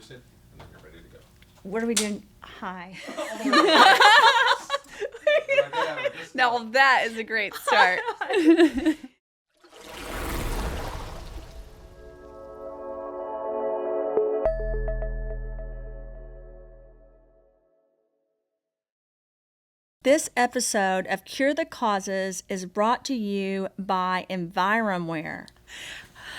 introduce it, and then you're ready to go. What are we doing? Hi. Now that is a great start. This episode of Cure the Causes is brought to you by Enviromware.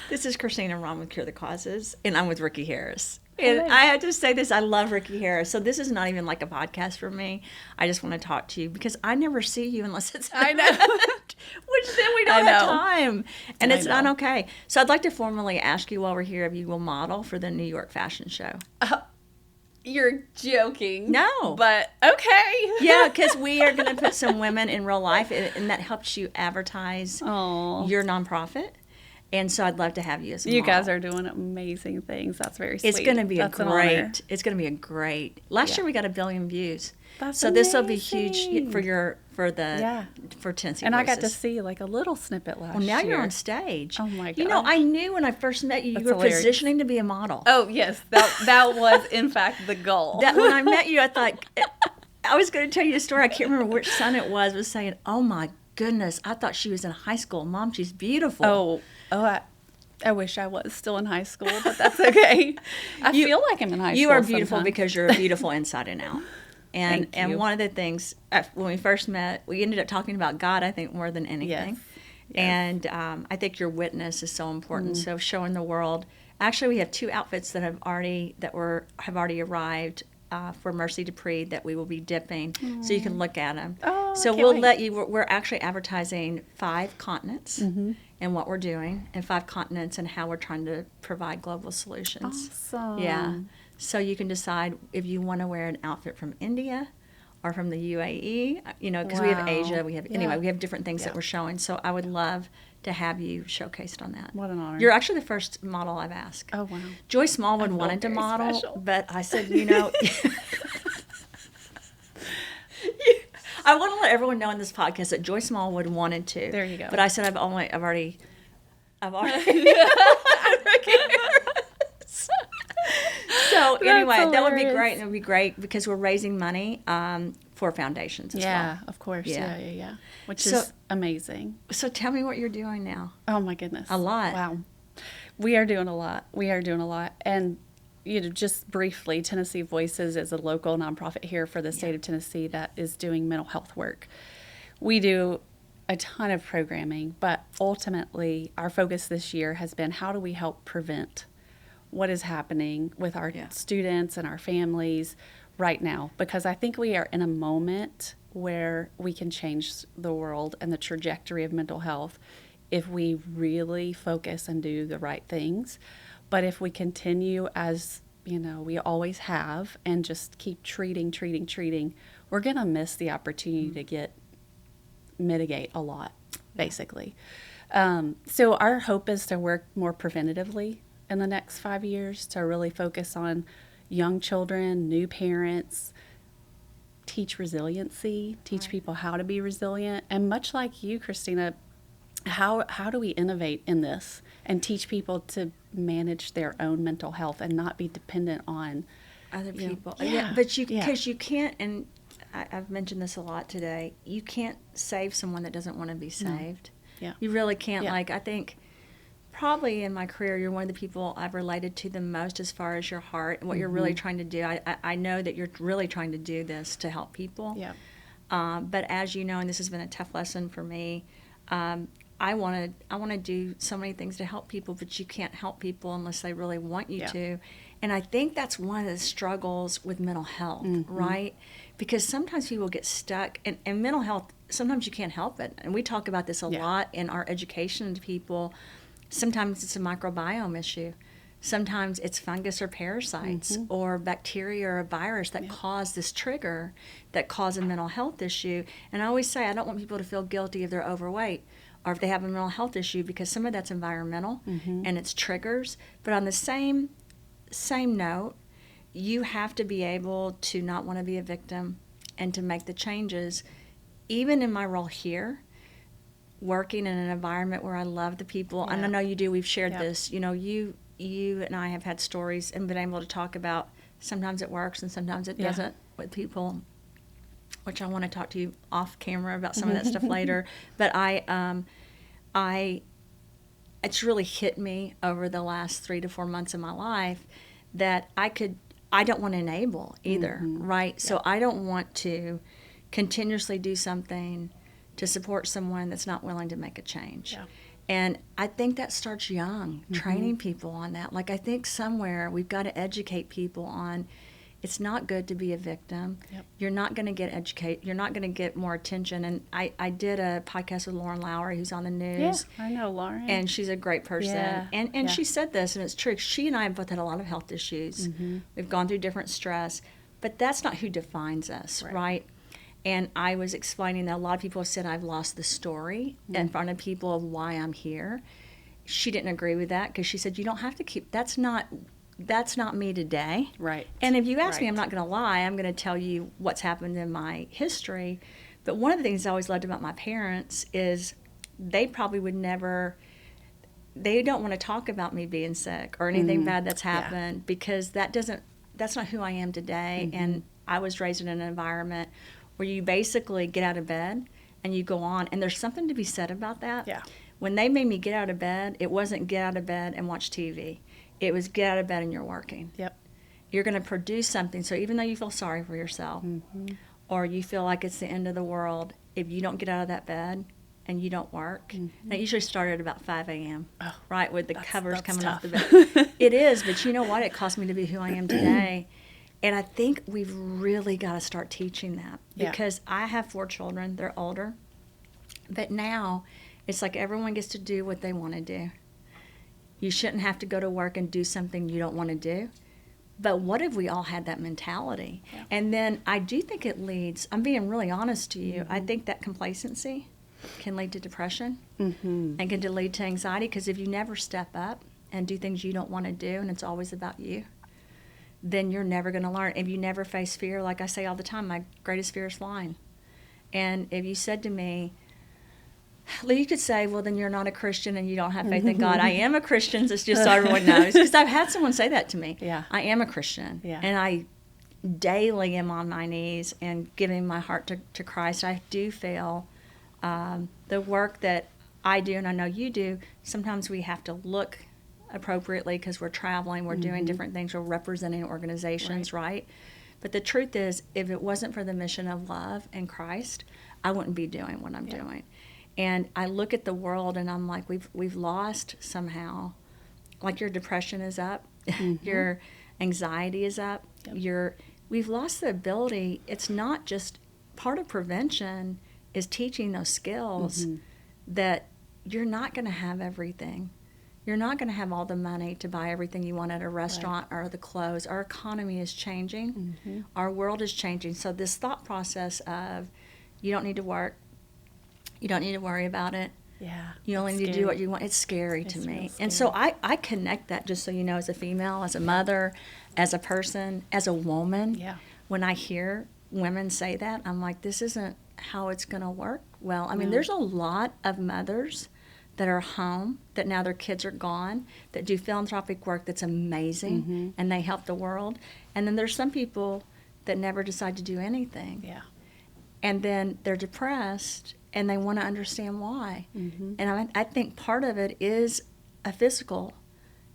This is Christina Rahm with Cure the Causes, and I'm with Rikki Harris. And Hello. I have to say this, I love Rikki Harris. So this is not even like a podcast for me. I just want to talk to you because I never see you unless it's I know. which then we don't have time. And it's I know. not okay. So I'd like to formally ask you while we're here if you will model for the New York Fashion Show. You're joking. No. But okay. Yeah, because we are going to put some women in real life, and that helps you advertise Oh, your nonprofit. And so I'd love to have you as a you model. guys are doing amazing things. That's very sweet. It's going to be That's an honor. It's going to be a great. Last year we got 1 billion views. That's so this will be huge amazing. for Tennessee And Voices. I got to see like a little snippet last year. Well, now you're on stage. Oh my You know, gosh. I knew when I first met you, you That's were hilarious. positioning to be a model. Oh yes, that was in fact the goal. That when I met you, I thought I was going to tell you a story. I can't remember which son it was saying, "Oh my goodness, I thought she was in high school. Mom, she's beautiful." I wish I was still in high school, but that's okay. I feel like I'm in high school. You are beautiful sometimes. because you're beautiful inside and out. And Thank you. one of the things when we first met, we ended up talking about God, I think, more than anything. Yes. And I think your witness is so important. So showing the world. Actually, we have 2 outfits that have already arrived for Mercy Dupree that we will be dipping, so you can look at them. Oh, so can't we'll wait. let you. We're actually advertising 5 continents and what we're doing, and 5 continents and how we're trying to provide global solutions. Awesome. Yeah. So you can decide if you want to wear an outfit from India or from the UAE, because we have Wow. Asia, we have Yeah. we have different things that Yeah. we're showing. So I would love to have you showcased on that. What an honor. You're actually the first model I've asked. Oh wow. Joy Smallwood feel wanted to very model, special. but I said, I want to let everyone know in this podcast that Joy Smallwood wanted to. There you go. But I said I've already. So anyway, that would be hilarious. great. It would be great because we're raising money for foundations as Yeah, of course. Yeah. Yeah. Which So- is amazing. well. So tell me what you're doing now. Oh my goodness. A lot. Wow. We are doing a lot. And just briefly, Tennessee Voices is a local nonprofit here for the state of Tennessee that is doing mental health work. We do a ton of programming, but ultimately our focus this year has been how do we help prevent what is happening with our Yeah. students and our families right now, because I think we are in a moment where we can change the world and the trajectory of mental health if we really focus and do the right things. But if we continue as we always have and just keep treating, we're going to miss the opportunity to mitigate a lot, basically. So our hope is to work more preventatively in the next 5 years, to really focus on young children, new parents, teach resiliency, teach people how to be resilient. And much like you, Christina, how do we innovate in this and teach people to manage their own mental health and not be dependent on Other people. yeah, But yeah. because you can't, and I've mentioned this a lot today, you can't save someone that doesn't want to be saved. Yeah. You really can't. Yeah. Like, I think probably in my career, you're one of the people I've related to the most as far as your heart and what you're really trying to do. I know that you're really trying to do this to help people. Yeah. But as you know, and this has been a tough lesson for me, I want to do so many things to help people, but you can't help people unless they really want you Yeah. to. And I think that's one of the struggles with mental health, right? Because sometimes people get stuck, and mental health, sometimes you can't help it. And we talk about this a Yeah. lot in our education to people. Sometimes it's a microbiome issue. Sometimes it's fungus or parasites or bacteria or a virus that cause this trigger that cause a mental health issue. And I always say I don't want people to feel guilty if they're overweight or if they have a mental health issue, because some of that's environmental and it's triggers. But on the same note, you have to be able to not want to be a victim and to make the changes. Even in my role here, working in an environment where I love the people, and I Yeah. know you do, we've shared Yeah. this, you know, you you and I have had stories and been able to talk about. Sometimes it works and sometimes it doesn't with people, which I want to talk to you off camera about some of that stuff later. But it's really hit me over the last 3 to 4 months of my life that I don't want to enable either, right? So I don't want to continuously do something to support someone that's not willing to make a change. Yeah. And I think that starts young, training people on that. Like, I think somewhere we've got to educate people on it's not good to be a victim. Yep. You're not going to get educated. You're not going to get more attention. And I did a podcast with Lauren Lowry, who's on the news. Yeah, I know Lauren. And she's a great person. Yeah. And she said this, and it's true. She and I have both had a lot of health issues. We've gone through different stress. But that's not who defines us, right? And I was explaining that a lot of people have said I've lost the story in front of people of why I'm here. She didn't agree with that because she said, you don't have to keep, that's not me today. Right. And if you ask me, I'm not going to lie. I'm going to tell you what's happened in my history. But one of the things I always loved about my parents is they probably would never, they don't want to talk about me being sick or anything bad that's happened because that's not who I am today. And I was raised in an environment where you basically get out of bed and you go on. And there's something to be said about that. Yeah. When they made me get out of bed, it wasn't get out of bed and watch TV. It was get out of bed and you're working. Yep. You're going to produce something. So even though you feel sorry for yourself or you feel like it's the end of the world, if you don't get out of that bed and you don't work, and it usually started at about 5 a.m., right, with the covers coming tough. off the bed. It is, but you know what? It cost me to be who I am today. And I think we've really got to start teaching that because I have 4 children. They're older. But now it's like everyone gets to do what they want to do. You shouldn't have to go to work and do something you don't want to do. But what if we all had that mentality? Yeah. And then I do think it leads, I'm being really honest to you, I think that complacency can lead to depression and can lead to anxiety because if you never step up and do things you don't want to do and it's always about you, then you're never going to learn. If you never face fear, like I say all the time, my greatest fear is flying. And if you said to me, you could say, well, then you're not a Christian and you don't have faith in God. I am a Christian, it's just so everyone knows. Because I've had someone say that to me. Yeah. I am a Christian. Yeah. And I daily am on my knees and giving my heart to Christ. I do feel the work that I do, and I know you do, sometimes we have to look appropriately because we're traveling, we're doing different things, we're representing organizations, right? But the truth is, if it wasn't for the mission of love and Christ, I wouldn't be doing what I'm doing. And I look at the world and I'm like, we've lost somehow. Like your depression is up, your anxiety is up, we've lost the ability. It's not just part of prevention is teaching those skills that you're not going to have everything. You're not going to have all the money to buy everything you want at a restaurant or the clothes. Our economy is changing. Our world is changing. So this thought process of you don't need to work, you don't need to worry about it. Yeah. You only need to do what you want. It's scary to me. And so I connect that, just so you know, as a female, as a mother, as a person, as a woman. Yeah. When I hear women say that, I'm like, this isn't how it's going to work. Well, I mean, there's a lot of mothers that are home, that now their kids are gone, that do philanthropic work that's amazing, and they help the world. And then there's some people that never decide to do anything. Yeah. And then they're depressed, and they want to understand why. And I think part of it is a physical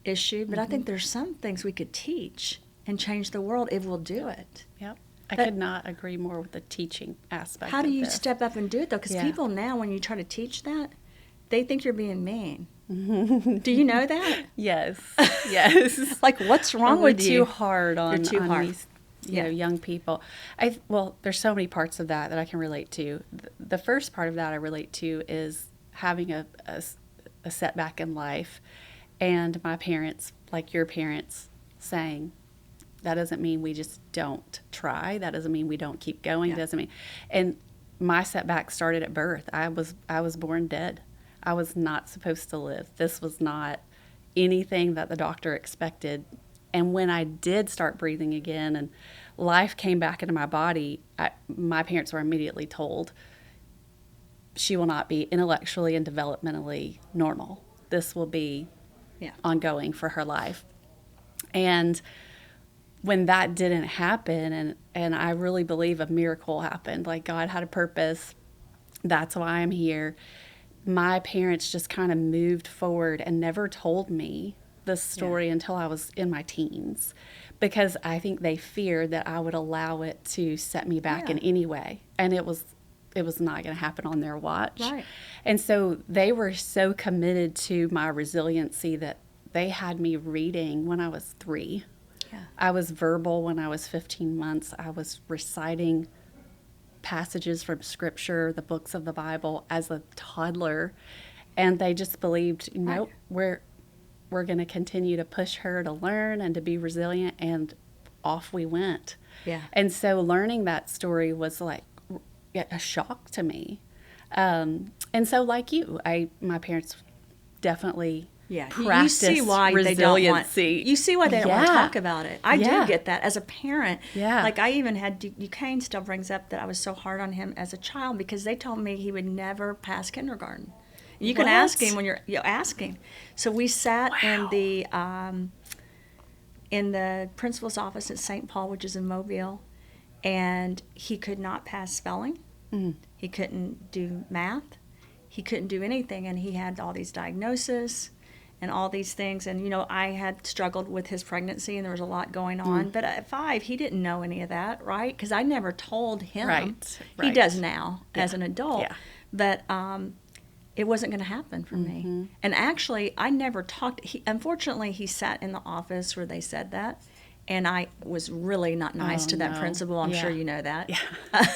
issue, but I think there's some things we could teach and change the world if we'll do it. Yep. I could not agree more with the teaching aspect. How do you step up and do it, though? Because people now, when you try to teach that, they think you're being mean. Do you know that? Yes. Yes. Like, what's wrong with you? You're too hard on these young people. Well, there's so many parts of that I can relate to. The first part of that I relate to is having a setback in life, and my parents, like your parents, saying, that doesn't mean we just don't try. That doesn't mean we don't keep going. Doesn't mean. And my setback started at birth. I was born dead. I was not supposed to live. This was not anything that the doctor expected. And when I did start breathing again and life came back into my body, my parents were immediately told, she will not be intellectually and developmentally normal. This will be ongoing for her life. And when that didn't happen, and I really believe a miracle happened, like God had a purpose, that's why I'm here. My parents just kind of moved forward and never told me this story until I was in my teens, because I think they feared that I would allow it to set me back in any way. And it was not going to happen on their watch. Right. And so they were so committed to my resiliency that they had me reading when I was 3. Yeah. I was verbal when I was 15 months. I was reciting passages from Scripture, the books of the Bible, as a toddler. And they just believed, nope, we're going to continue to push her to learn and to be resilient. And off we went. Yeah. And so learning that story was like a shock to me. And so like you, my parents definitely practiced you see why resiliency. You see why they don't want to talk about it. I do get that as a parent. Yeah. Like I even had, Duquesne still brings up that I was so hard on him as a child because they told me he would never pass kindergarten. You can ask him when you ask him. So we sat in the principal's office at St. Paul, which is in Mobile, and he could not pass spelling. He couldn't do math. He couldn't do anything, and he had all these diagnoses and all these things. And, I had struggled with his pregnancy, and there was a lot going on. But at 5, he didn't know any of that, right? Because I never told him. Right. He does now as an adult. Yeah. But it wasn't going to happen for me. And actually, I never talked. Unfortunately, he sat in the office where they said that. And I was really not nice to that principal. I'm sure you know that. Yeah.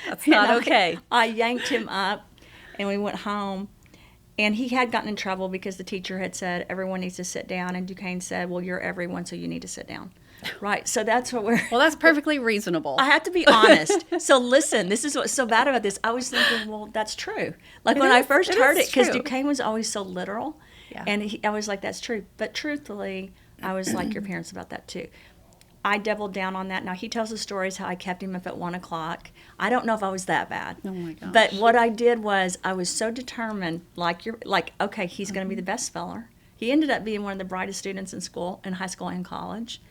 That's not okay. I yanked him up, and we went home. And he had gotten in trouble because the teacher had said, everyone needs to sit down. And Duquesne said, well, you're everyone, so you need to sit down. Right. So that's what we're... Well, that's perfectly reasonable. I have to be honest. So listen, this is what's so bad about this. I was thinking, well, that's true. Like when I first heard it, because Duquesne was always so literal. Yeah. And I was like, that's true. But truthfully, I was like your parents about that too. I doubled down on that. Now, he tells the stories how I kept him up at 1 o'clock. I don't know if I was that bad. Oh, my gosh. But what I did was I was so determined, okay, he's going to be the best speller. He ended up being one of the brightest students in school, in high school and college,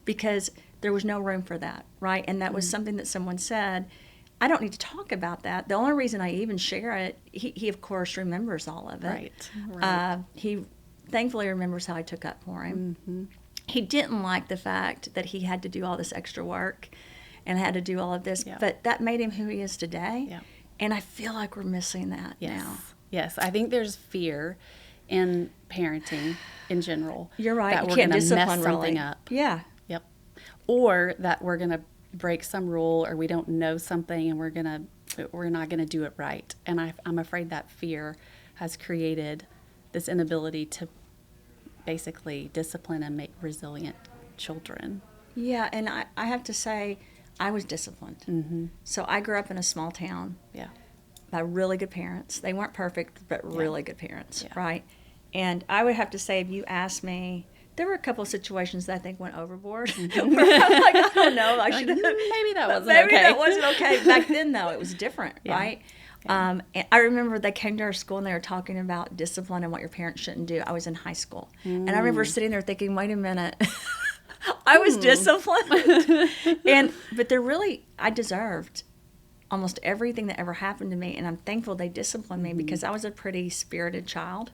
because there was no room for that, right? And that was something that someone said. I don't need to talk about that. The only reason I even share it, he of course remembers all of it. Right. He thankfully remembers how I took up for him. He didn't like the fact that he had to do all this extra work and had to do all of this, but that made him who he is today. Yeah. And I feel like we're missing that now. Yes, I think there's fear in parenting in general. You're right. That You we're can't going to mess discipline something really. up. Yeah. Yep. Or that we're going to break some rule, or we don't know something and we're not going to do it right. And I'm afraid that fear has created this inability to basically discipline and make resilient children. Yeah, and I have to say, I was disciplined. So I grew up in a small town. Yeah. By really good parents. They weren't perfect, but really good parents, right? And I would have to say, if you asked me, there were a couple of situations that I think went overboard. Where I was like, I don't know, I should have. Maybe that wasn't okay. Maybe that wasn't okay. Back then, though, it was different, right? And I remember they came to our school and they were talking about discipline and what your parents shouldn't do. I was in high school. And I remember sitting there thinking, wait a minute. I was disciplined. But I deserved almost everything that ever happened to me. And I'm thankful they disciplined me because I was a pretty spirited child.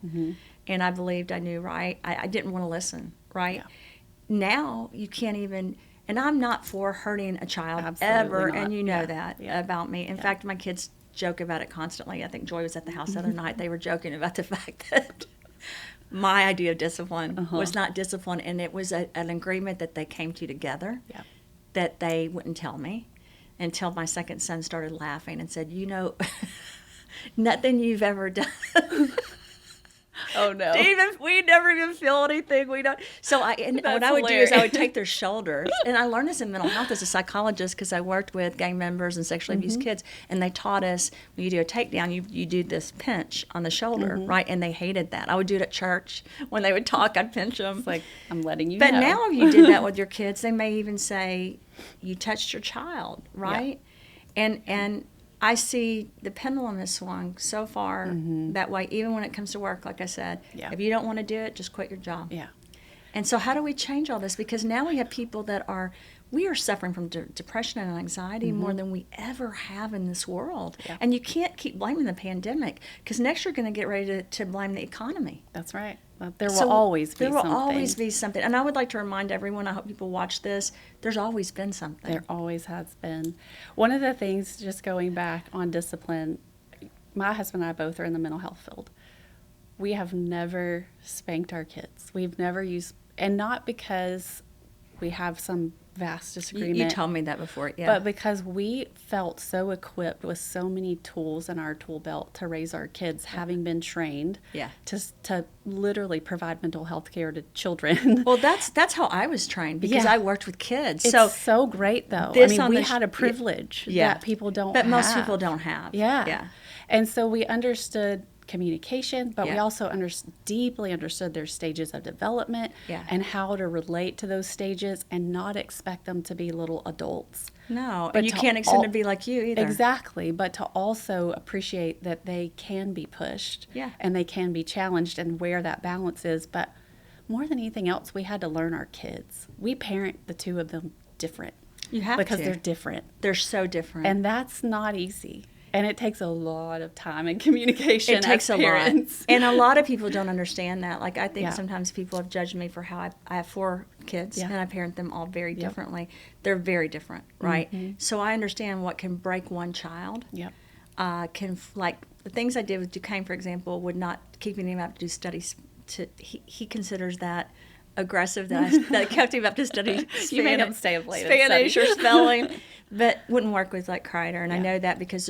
And I believed I knew right. I didn't want to listen, right? Yeah. Now you can't even... And I'm not for hurting a child ever. Not. And you know that about me. In fact, my kids joke about it constantly. I think Joy was at the house the other night. They were joking about the fact that my idea of discipline was not discipline, and it was an agreement that they came to together that they wouldn't tell me until my second son started laughing and said, nothing you've ever done. Oh no! We never even feel anything. We don't. So what I would do is I would take their shoulders, and I learned this in mental health as a psychologist because I worked with gang members and sexually abused kids, and they taught us when you do a takedown, you do this pinch on the shoulder, right? And they hated that. I would do it at church when they would talk. I'd pinch them. It's like I'm letting you know. But know. now if you did that with your kids, they may even say you touched your child, right? And I see the pendulum has swung so far that way, even when it comes to work, like I said. Yeah. If you don't want to do it, just quit your job. Yeah. And so how do we change all this? Because now we have people that we are suffering from depression and anxiety more than we ever have in this world. Yeah. And you can't keep blaming the pandemic, because next you're going to get ready to blame the economy. That's right. There will always be something. There will always be something. And I would like to remind everyone, I hope people watch this, there's always been something. There always has been. One of the things, just going back on discipline, my husband and I both are in the mental health field. We have never spanked our kids. We've never used, and not because we have some vast disagreement. You told me that before, yeah. But because we felt so equipped with so many tools in our tool belt to raise our kids, having been trained to literally provide mental health care to children. Well, that's how I was trained, because I worked with kids. It's so great, though. I mean, we had a privilege that people don't have. That most people don't have. Yeah. And so we understood communication, but we also deeply understood their stages of development and how to relate to those stages and not expect them to be little adults. No, and you can't expect them to be like you either. Exactly, but to also appreciate that they can be pushed and they can be challenged, and where that balance is. But more than anything else, we had to learn our kids. We parent the two of them different. You have because to. They're different. They're so different. And that's not easy. And it takes a lot of time and communication. It takes as a parents. lot. And a lot of people don't understand that. Like, I think sometimes people have judged me for how I have 4 kids, and I parent them all very differently. They're very different, right? So I understand what can break one child. Like, the things I did with Duquesne, for example, would not keeping him up to do studies. He considers that aggressive, that I kept him up to study Spanish, You made him stay up late Spanish or spelling, but wouldn't work with like Kreider. And I know that because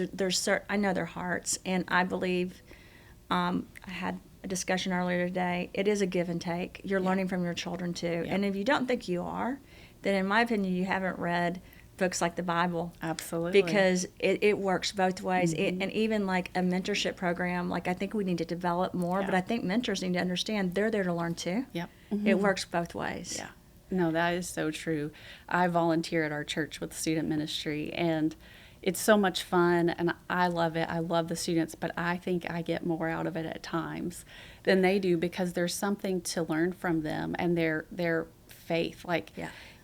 I know their hearts, and I believe I had a discussion earlier today. It is a give and take. You're learning from your children too, and if you don't think you are, then in my opinion, you haven't read books like the Bible. Absolutely. Because it works both ways. And even like a mentorship program, like I think we need to develop more, but I think mentors need to understand they're there to learn too. It works both ways. Yeah. No, that is so true. I volunteer at our church with student ministry, and it's so much fun, and I love it. I love the students, but I think I get more out of it at times than they do, because there's something to learn from them and their faith. Like,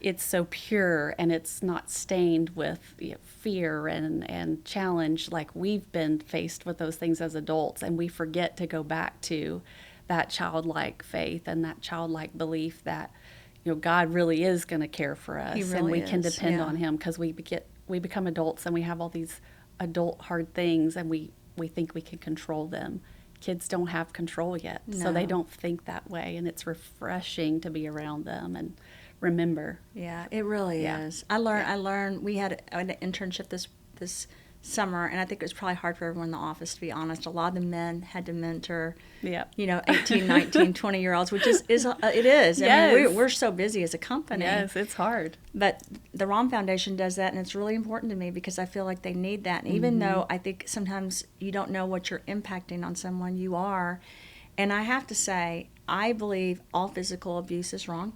it's so pure, and it's not stained with fear and challenge. Like, we've been faced with those things as adults, and we forget to go back to that childlike faith and that childlike belief that, God really is going to care for us, and we can depend on Him, because we become adults and we have all these adult hard things, and we think we can control them. Kids don't have control yet, so they don't think that way, and it's refreshing to be around them and remember. Yeah, it really is. I learned. We had an internship this summer, and I think it was probably hard for everyone in the office, to be honest. A lot of the men had to mentor, 18, 19, 20-year-olds, which it is. Yes. I mean, we're so busy as a company. Yes, it's hard. But the Rahm Foundation does that, and it's really important to me, because I feel like they need that. And even though I think sometimes you don't know what you're impacting on someone, you are. And I have to say, I believe all physical abuse is wrong,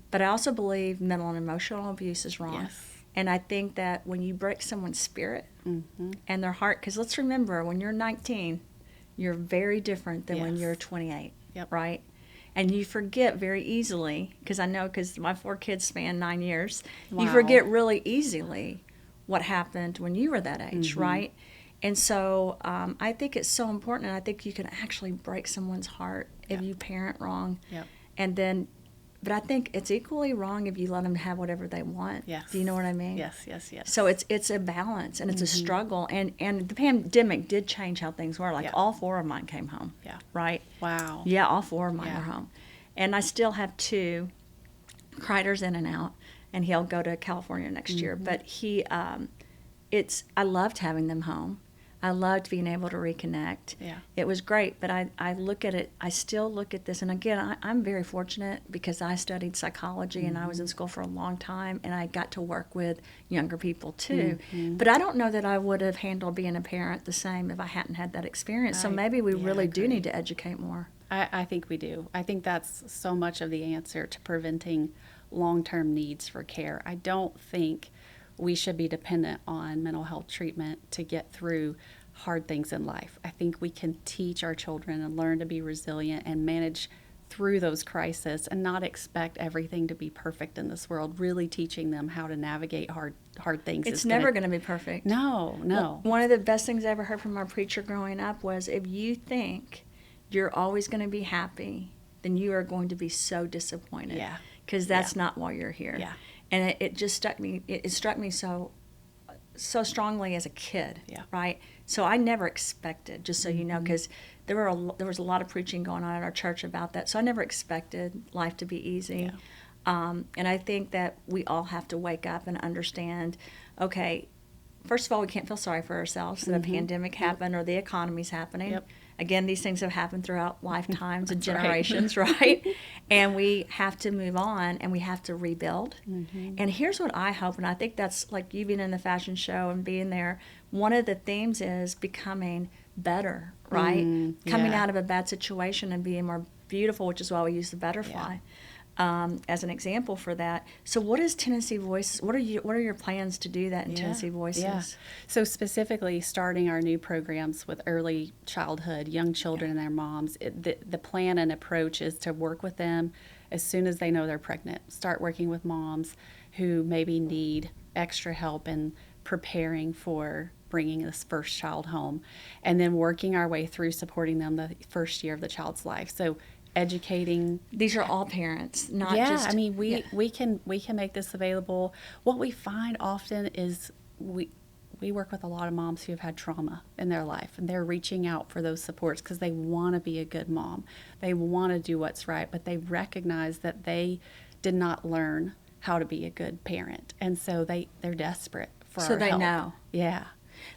but I also believe mental and emotional abuse is wrong. Yes. And I think that when you break someone's spirit and their heart, because let's remember, when you're 19, you're very different than when you're 28, right? And you forget very easily, because my 4 kids span 9 years, you forget really easily what happened when you were that age, right? And so I think it's so important, and I think you can actually break someone's heart if you parent wrong. And then, but I think it's equally wrong if you let them have whatever they want. Do you know what I mean? Yes. So it's a balance, and it's a struggle. And the pandemic did change how things were. Like, all 4 of mine came home. Right? Wow. Yeah, all 4 of mine are home. And I still have 2. Kreider's in and out, and he'll go to California next year. But I loved having them home. I loved being able to reconnect. It was great, but I look at it, I still look at this, and again, I'm very fortunate, because I studied psychology and I was in school for a long time, and I got to work with younger people too. But I don't know that I would have handled being a parent the same if I hadn't had that experience. So maybe we really do need to educate more. I think we do. I think that's so much of the answer to preventing long-term needs for care. I don't think we should be dependent on mental health treatment to get through hard things in life. I think we can teach our children and learn to be resilient and manage through those crises and not expect everything to be perfect in this world. Really teaching them how to navigate hard things. It's never going to be perfect. No. One of the best things I ever heard from our preacher growing up was, if you think you're always going to be happy, then you are going to be so disappointed. Yeah. Because that's not why you're here. Yeah. And it just struck me. It struck me so strongly as a kid. Yeah. Right. So I never expected, just so you know, because there was a lot of preaching going on at our church about that. So I never expected life to be easy. Yeah. And I think that we all have to wake up and understand, okay, first of all, we can't feel sorry for ourselves that a pandemic happened or the economy's happening. Yep. Again, these things have happened throughout lifetimes and Right. generations, right? And we have to move on and we have to rebuild. And here's what I hope, and I think that's like you being in the fashion show and being there, one of the themes is becoming better, right? Coming yeah. out of a bad situation and being more beautiful, which is why we use the butterfly. As an example for that. So what is Tennessee Voices? What are your plans to do that in Tennessee Voices? Yeah. So specifically starting our new programs with early childhood, young children and their moms, the plan and approach is to work with them as soon as they know they're pregnant. Start working with moms who maybe need extra help in preparing for bringing this first child home, and then working our way through supporting them the first year of the child's life. So educating. These are all parents, not just. I mean, we can make this available. What we find often is we work with a lot of moms who have had trauma in their life, and they're reaching out for those supports because they want to be a good mom. They want to do what's right, but they recognize that they did not learn how to be a good parent, and so they're desperate for So our they help. know. Yeah.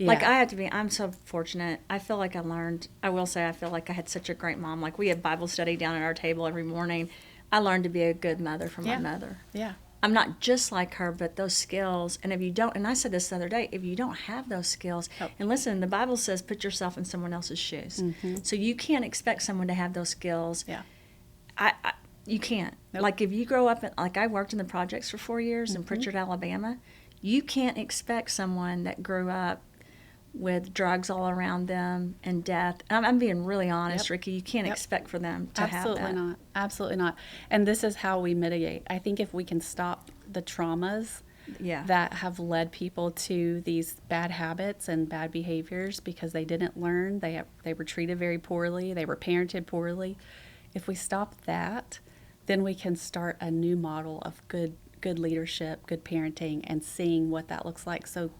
Like I'm so fortunate. I feel like I will say I feel like I had such a great mom. Like we had Bible study down at our table every morning. I learned to be a good mother from my mother. Yeah. I'm not just like her, but those skills. And if you don't, and I said this the other day, if you don't have those skills, and listen, the Bible says put yourself in someone else's shoes. So you can't expect someone to have those skills. Yeah. You can't. Nope. Like if you grow up, like I worked in the projects for 4 years in Pritchard, Alabama, you can't expect someone that grew up with drugs all around them and death. And I'm being really honest, Rikki. You can't expect for them to have that. Absolutely not. And this is how we mitigate. I think if we can stop the traumas that have led people to these bad habits and bad behaviors because they didn't learn, they were treated very poorly, they were parented poorly. If we stop that, then we can start a new model of good leadership, good parenting, and seeing what that looks like. So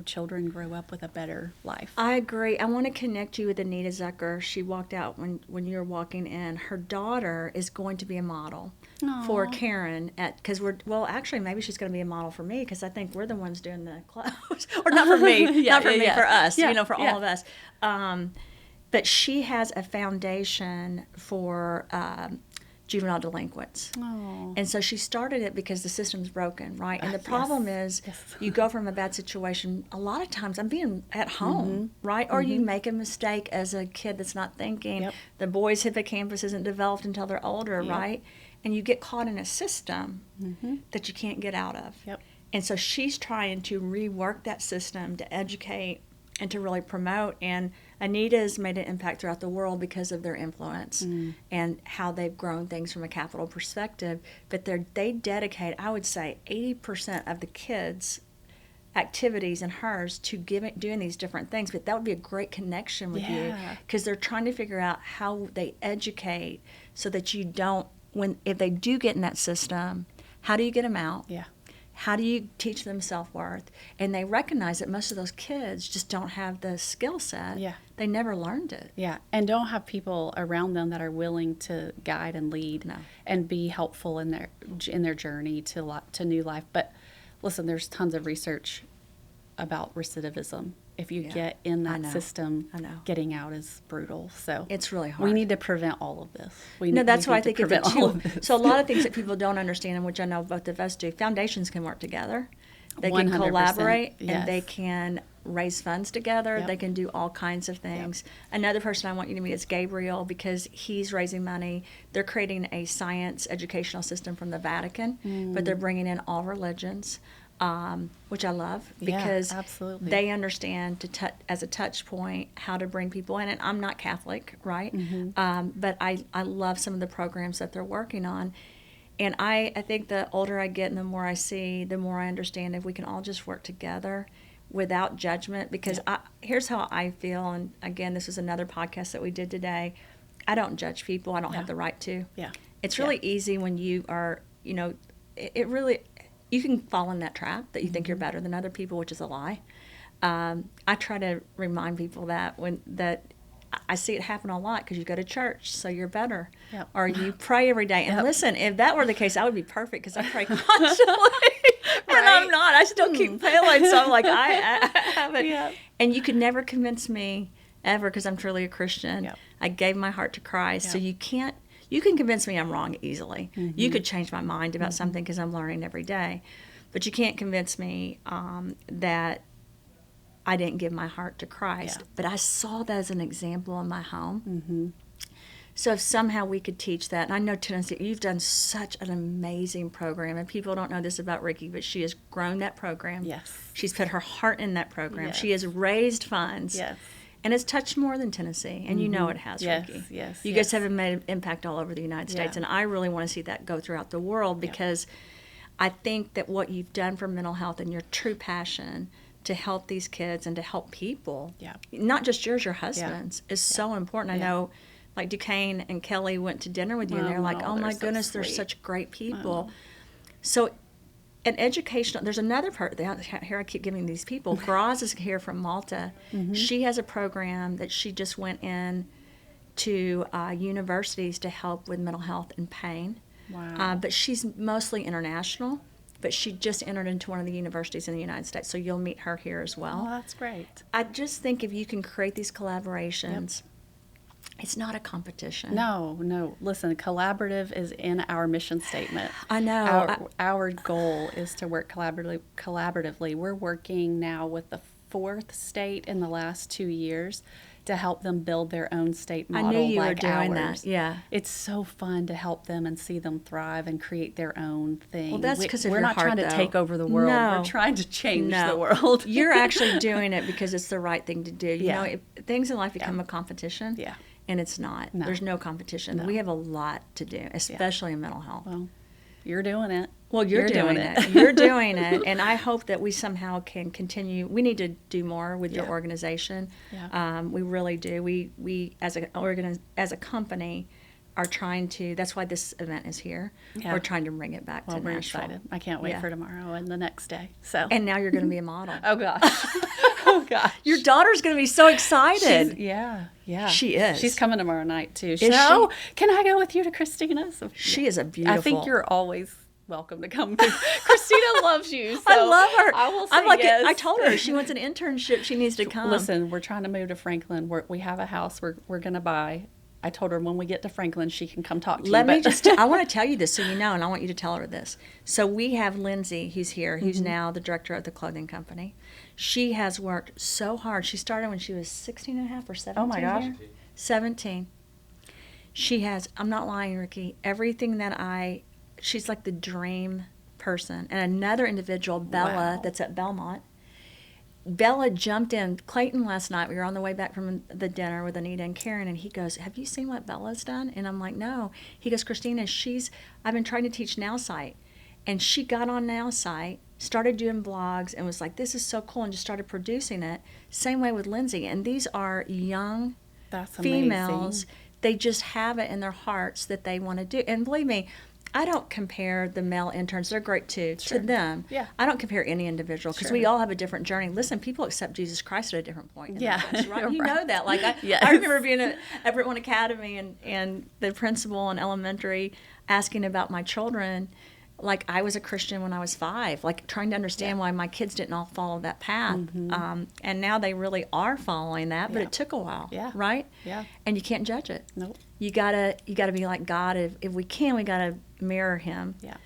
children grow up with a better life. I agree. I want to connect you with Anita Zucker. She walked out when you were walking in. Her daughter is going to be a model for Karen because actually maybe she's going to be a model for me because I think we're the ones doing the clothes. Or not for me, not for me, for us, for all of us. But she has a foundation for juvenile delinquents. Oh. And so she started it because the system's broken, right? And the problem is you go from a bad situation, a lot of times I'm being at home, right? Or you make a mistake as a kid that's not thinking. The boy's hippocampus isn't developed until they're older, right? And you get caught in a system that you can't get out of. And so she's trying to rework that system to educate and to really promote. And Anita's made an impact throughout the world because of their influence and how they've grown things from a capital perspective. But they dedicate, I would say, 80% of the kids' activities and hers to doing these different things. But that would be a great connection with you because they're trying to figure out how they educate so that you don't, if they do get in that system, how do you get them out? How do you teach them self-worth? And they recognize that most of those kids just don't have the skill set. They never learned it. And don't have people around them that are willing to guide and lead and be helpful in their journey to new life. But listen, there's tons of research about recidivism. If you get in that system, getting out is brutal. So it's really hard. We need to prevent all of this. That's why I think it's so a lot of things that people don't understand, and which I know both of us do, foundations can work together. They can collaborate, and they can raise funds together. They can do all kinds of things. Another person I want you to meet is Gabriel because he's raising money. They're creating a science educational system from the Vatican, but they're bringing in all religions. which I love Yeah, because absolutely. they understand as a touch point how to bring people in. And I'm not Catholic, right? But I love some of the programs that they're working on. And I think the older I get and the more I see, the more I understand if we can all just work together without judgment. Because here's how I feel. And again, this is another podcast that we did today. I don't judge people. I don't have the right to. Yeah. It's really easy when you are, it really, you can fall in that trap that you think you're better than other people, which is a lie. I try to remind people that I see it happen a lot because you go to church, so you're better. Yep. Or you pray every day. And listen, if that were the case, I would be perfect because I pray constantly. And I'm not. I still keep failing. So I'm like, I haven't. Yeah. And you could never convince me ever because I'm truly a Christian. Yep. I gave my heart to Christ. Yep. So you can convince me I'm wrong easily. You could change my mind about something because I'm learning every day. But you can't convince me that I didn't give my heart to Christ. Yeah. But I saw that as an example in my home. So if somehow we could teach that, and I know Tennessee, you've done such an amazing program, and people don't know this about Rikki, but she has grown that program. Yes. She's put her heart in that program. Yes. She has raised funds. Yes. And it's touched more than Tennessee, and you know it has, Yes, Rikki. yes, You yes. guys have made an impact all over the United States, and I really want to see that go throughout the world because I think that what you've done for mental health and your true passion to help these kids and to help people, not just yours, your husband's, is so important. I know, like Duquesne and Kelly went to dinner with you, and they're like, oh my goodness, they're such great people. So an educational, there's another part, here I keep giving these people, Graz is here from Malta. She has a program that she just went in to universities to help with mental health and pain. Wow. But she's mostly international, but she just entered into one of the universities in the United States, so you'll meet her here as well. Oh, that's great. I just think if you can create these collaborations, it's not a competition. No. Listen, collaborative is in our mission statement. I know. Our goal is to work collaboratively. We're working now with the 4th state in the last 2 years to help them build their own state model. I knew you like were doing ours. that. Yeah. It's so fun to help them and see them thrive and create their own thing. Well, that's because of we're your not heart, trying to though. take over the world. No. We're trying to change No. the world. You're actually doing it because it's the right thing to do. You Yeah. know, if things in life become a competition, Yeah. and it's not. No. There's no competition. No. We have a lot to do, especially in mental health. Well, you're doing it. Well, you're doing it. You're doing it, and I hope that we somehow can continue. We need to do more with your organization. Yeah. We really do. We as a company are trying to. That's why this event is here. Yeah. We're trying to bring it back to We're Nashville. excited. I can't wait for tomorrow and the next day. So. And now you're going to be a model. Oh gosh. Oh gosh. Your daughter's going to be so excited. Yeah. She is. She's coming tomorrow night too. Is she? Can I go with you to Christina's? She is a beautiful. I think you're always welcome to come. Christina loves you. So I love her. I will say I'm like, yes. I told her she wants an internship. She needs to come. Listen, we're trying to move to Franklin. We have a house we're going to buy. I told her when we get to Franklin, she can come talk to you. Let me just, I want to tell you this so you know, and I want you to tell her this. So we have Lindsay, who's here, who's now the director of the clothing company. She has worked so hard. She started when she was 16 and a half or 17. Oh my gosh. Here? 17. She has, I'm not lying, Rikki, everything that she's like the dream person. And another individual, Bella, that's at Belmont. Bella jumped in. Clayton last night, we were on the way back from the dinner with Anita and Karen, and he goes, have you seen what Bella's done? And I'm like, no. He goes, Christina, I've been trying to teach NowSite. And she got on NowSite, started doing blogs, and was like, this is so cool, and just started producing it. Same way with Lindsay. And these are young females. They just have it in their hearts that they want to do. And believe me, I don't compare the male interns, they're great too, to them. Yeah. I don't compare any individual because we all have a different journey. Listen, people accept Jesus Christ at a different point in their lives, right? You know that. Like I remember being at Everett Academy and the principal in elementary asking about my children. Like I was a Christian when I was 5, like trying to understand why my kids didn't all follow that path. And now they really are following that, but it took a while, right? Yeah. And you can't judge it. Nope. You gotta be like God. If we can, we gotta mirror Him. Yeah.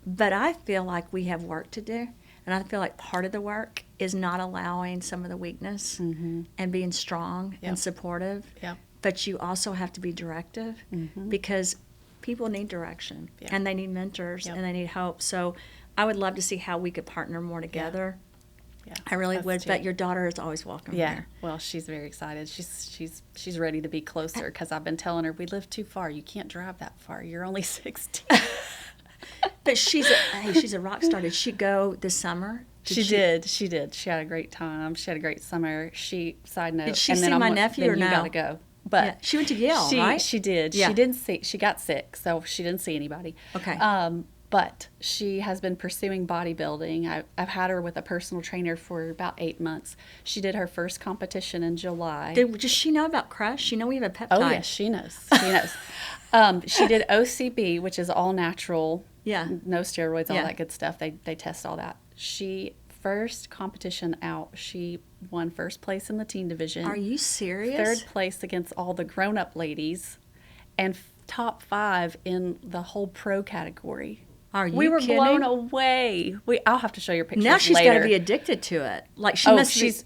But I feel like we have work to do, and I feel like part of the work is not allowing some of the weakness and being strong and supportive. Yeah. But you also have to be directive because people need direction and they need mentors and they need hope. So I would love to see how we could partner more together. Yeah, I really us would, too. but your daughter is always welcome Yeah, here. well, she's very excited. She's ready to be closer because I've been telling her we live too far. You can't drive that far. You're only 16. But she's a rock star. Did she go this summer? She did. She had a great time. She had a great summer. Side note. Did she and then see my nephew then or you no? gotta go. But Yeah. She went to Yale, right? She did. Yeah. She didn't see. She got sick, so she didn't see anybody. Okay. But she has been pursuing bodybuilding. I've had her with a personal trainer for about 8 months. She did her first competition in July. Does she know about Crush? You know we have a peptide. Oh yes, she knows. She knows. She did OCB, which is all natural. Yeah. No steroids, all Yeah. that good stuff. They test all that. She first competition out, she won first place in the teen division. Are you serious? Third place against all the grown-up ladies, and top 5 in the whole pro category. Are you We were kidding? blown away. I'll have to show your pictures Now she's later. got to be addicted to it. Like she Oh, must she's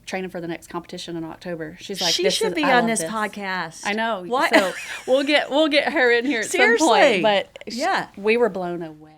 training for the next competition in October. She's like, she this should is, be I on love this podcast. I know. What? So we'll get her in here at Seriously. some point. But Yeah. we were blown away.